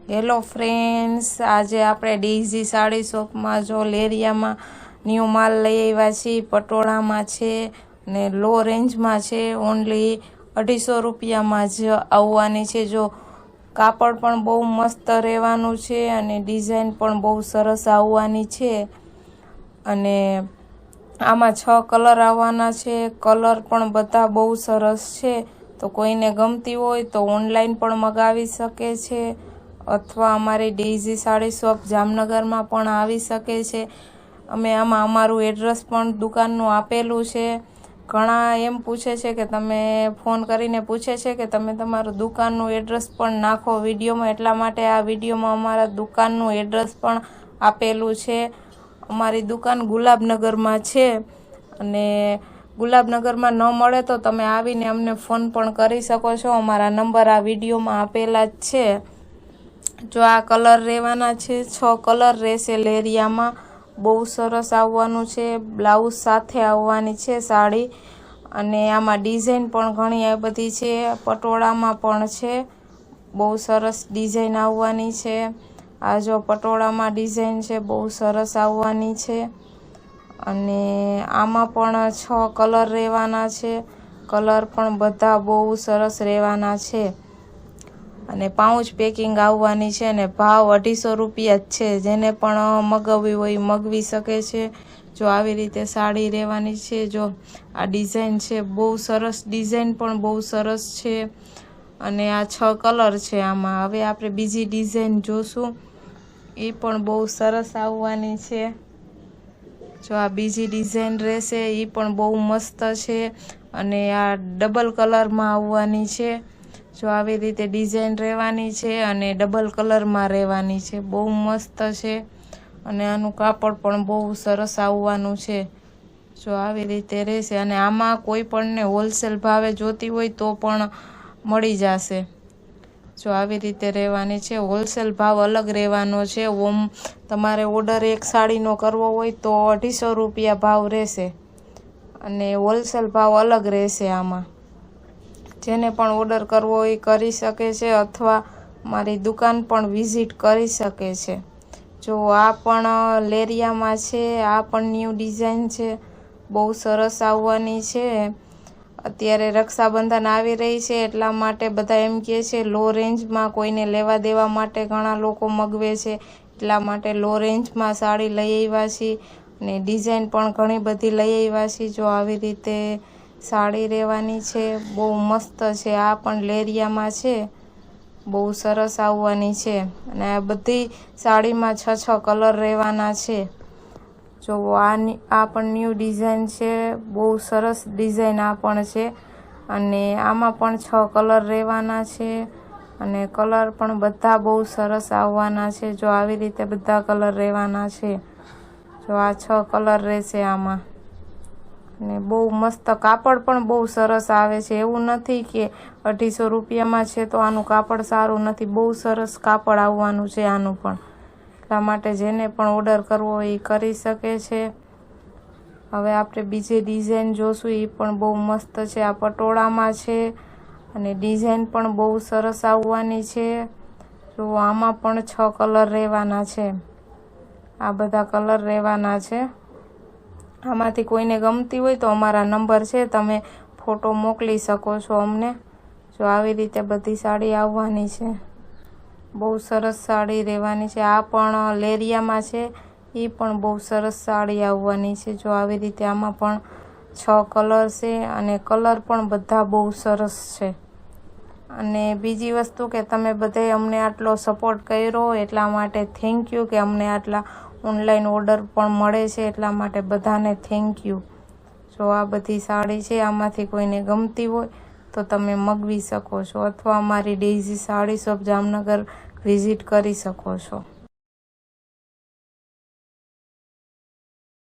Hello friends, આજે આપણે daisy sari શોપમાં જો લેરિયામાં ન્યૂ માલ લઈ આવ્યા છીએ. પટોળામાં છે ને લો રેન્જમાં છે. ઓનલી 250 રૂપિયામાં જ આવવાની છે. જો કાપડ પણ બહુ મસ્ત રહેવાનું છે અને ડિઝાઇન પણ બહુ સરસ આવવાની છે. અને આમાં 6 કલર આવવાના છે. કલર પણ બધા બહુ સરસ છે. તો કોઈને ગમતી હોય તો ઓનલાઈન પણ મગાવી શકે છે અથવા અમારી ડેઇઝી સાડી શોપ જામનગરમાં પણ આવી શકે છે. અમે આમાં અમારું એડ્રેસ પણ દુકાનનું આપેલું છે. ઘણા એમ પૂછે છે કે તમે ફોન કરીને પૂછે છે કે તમે તમારું દુકાનનું એડ્રેસ પણ નાખો વિડીયોમાં, એટલા માટે આ વિડીયોમાં અમારા દુકાનનું એડ્રેસ પણ આપેલું છે. અમારી દુકાન ગુલાબનગરમાં છે અને ગુલાબનગરમાં ન મળે તો તમે આવીને અમને ફોન પણ કરી શકો છો. અમારા નંબર આ વિડીયોમાં આપેલા જ છે. જો આ કલર રહેવાના છે, 6 કલર રહેશે લેરિયામાં. બહુ સરસ આવવાનું છે. બ્લાઉઝ સાથે આવવાની છે સાડી. અને આમાં ડિઝાઇન પણ ઘણી બધી છે. પટોળામાં પણ છે. બહુ સરસ ડિઝાઇન આવવાની છે. આ જો પટોળામાં ડિઝાઇન છે, બહુ સરસ આવવાની છે. અને આમાં પણ 6 કલર રહેવાના છે. કલર પણ બધા બહુ સરસ રહેવાના છે. અને પાઉચ પેકિંગ આવવાની છે અને ભાવ 250 રૂપિયા જ છે. જેને પણ મગાવવી હોય મગાવી શકે છે. જો આવી રીતે સાડી રહેવાની છે. જો આ ડિઝાઇન છે, બહુ સરસ ડિઝાઇન પણ બહુ સરસ છે. અને આ 6 કલર છે આમાં. હવે આપણે બીજી ડિઝાઇન જોશું, એ પણ બહુ સરસ આવવાની છે. જો આ બીજી ડિઝાઇન રહેશે, એ પણ બહુ મસ્ત છે. અને આ ડબલ કલરમાં આવવાની છે. જો આવી રીતે ડિઝાઇન રહેવાની છે અને ડબલ કલરમાં રહેવાની છે. બહુ મસ્ત છે. અને આનું કાપડ પણ બહુ સરસ આવવાનું છે. જો આવી રીતે રહેશે. અને આમાં કોઈ પણને હોલસેલ ભાવે જોતી હોય તો પણ મળી જશે. જો આવી રીતે રહેવાની છે. હોલસેલ ભાવ અલગ રહેવાનો છે. તમારે ઓર્ડર એક સાડીનો કરવો હોય તો 250 રૂપિયા ભાવ રહેશે અને હોલસેલ ભાવ અલગ રહેશે આમાં. જેને પણ ઓર્ડર કરવો હોય કરી શકે છે અથવા મારી દુકાન પણ વિઝિટ કરી શકે છે. જો આ પણ લેરિયામાં છે. આ પણ ન્યૂ ડિઝાઇન છે. બહુ સરસ આવવાની છે. અત્યારે રક્ષાબંધન આવી રહી છે એટલા માટે બધા એમ કહે છે લો રેન્જમાં, કોઈને લેવા દેવા માટે ઘણા લોકો મગવે છે. એટલા માટે લો રેન્જમાં સાડી લઈ આવ્યા છીએ. ને ડિઝાઇન પણ ઘણી બધી લઈ આવ્યા છીએ. જો આવી રીતે સાડી રહેવાની છે. બહુ મસ્ત છે. આ પણ લેરિયામાં છે. બહુ સરસ આવવાની છે. અને આ બધી સાડીમાં 6 કલર રહેવાના છે. જો આ પણ ન્યૂ ડિઝાઇન છે. બહુ સરસ ડિઝાઇન આ પણ છે. અને આમાં પણ 6 કલર રહેવાના છે. અને કલર પણ બધા બહુ સરસ આવવાના છે. જો આવી રીતે બધા કલર રહેવાના છે. જો આ 6 કલર રહેશે આમાં. અને બહુ મસ્ત કાપડ પણ બહુ સરસ આવે છે. એવું નથી કે 250 રૂપિયામાં છે તો આનું કાપડ સારું નથી. બહુ સરસ કાપડ આવવાનું છે આનું પણ. એટલા માટે જેને પણ ઓર્ડર કરવો હોય એ કરી શકે છે. હવે આપણે બીજી ડિઝાઇન જોશું. એ પણ બહુ મસ્ત છે. આ પટોળામાં છે અને ડિઝાઇન પણ બહુ સરસ આવવાની છે. જો આમાં પણ 6 કલર રહેવાના છે. આ બધા કલર રહેવાના છે. આમાંથી કોઈને ગમતી હોય તો અમારા નંબર છે, તમે ફોટો મોકલી શકો છો અમને. જો આવી રીતે બધી સાડી આવવાની છે. બહુ સરસ સાડી રહેવાની છે. આ પણ લેરિયામાં છે. એ પણ બહુ સરસ સાડી આવવાની છે. જો આવી રીતે આમાં પણ 6 કલર છે અને કલર પણ બધા બહુ સરસ છે. અને બીજી વસ્તુ કે તમે બધાએ અમને આટલો સપોર્ટ કર્યો એટલા માટે થેન્ક યુ. કે અમને આટલા ઓનલાઈન ઓર્ડર પણ મળે છે એટલા માટે બધાને થેન્ક યુ. જો આ બધી સાડી છે. આમાંથી કોઈને ગમતી હોય તો તમે મગાવી શકો છો અથવા અમારી daisy sari shop Jamnagar visit કરી શકો છો.